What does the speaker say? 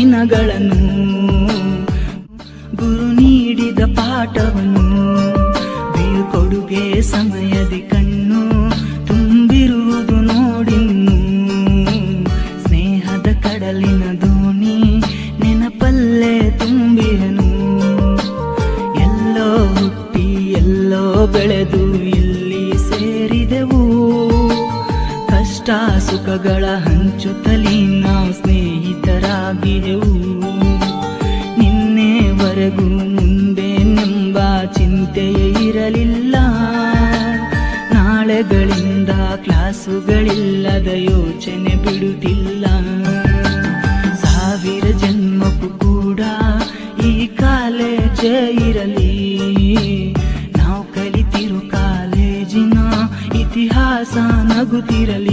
ದಿನಗಳನ್ನು, ಗುರು ನೀಡಿದ ಪಾಠವನ್ನು ಬೀಳ್ಕೊಡುಗೆ ಸಮಯದಿ ಕಣ್ಣು ತುಂಬಿರುವುದು ನೋಡಿನ್ನು. ಸ್ನೇಹದ ಕಡಲಿನ ದೋಣಿ ನೆನಪಲ್ಲೇ ತುಂಬಿರನು. ಎಲ್ಲೋ ಹುಟ್ಟಿ ಎಲ್ಲೋ ಬೆಳೆದು ಇಲ್ಲಿ ಸೇರಿದೆವು. ಕಷ್ಟ ಸುಖಗಳ ಹಂಚುತ್ತಲೇ ನಾವು ಸ್ನೇಹಿತರಾಗಿದೆವು. ನಿನ್ನೆವರೆಗೂ ಮುಂದೇನೆಂಬ ಚಿಂತೆಯೇ ಇರಲಿಲ್ಲ. ನಾಳೆಗಳಿಂದ ಕ್ಲಾಸುಗಳಿಲ್ಲದ ಯೋಚನೆ ಬಿಡುತ್ತಿಲ್ಲ. 1000 ಜನ್ಮಕ್ಕೂ ಕೂಡ ಈ ಕಾಲೇಜೇ ಇರಲಿ. ನಾವು ಕಲಿತಿರೋ ಕಾಲೇಜಿನ ಇತಿಹಾಸ ನಗುತ್ತಿರಲಿ.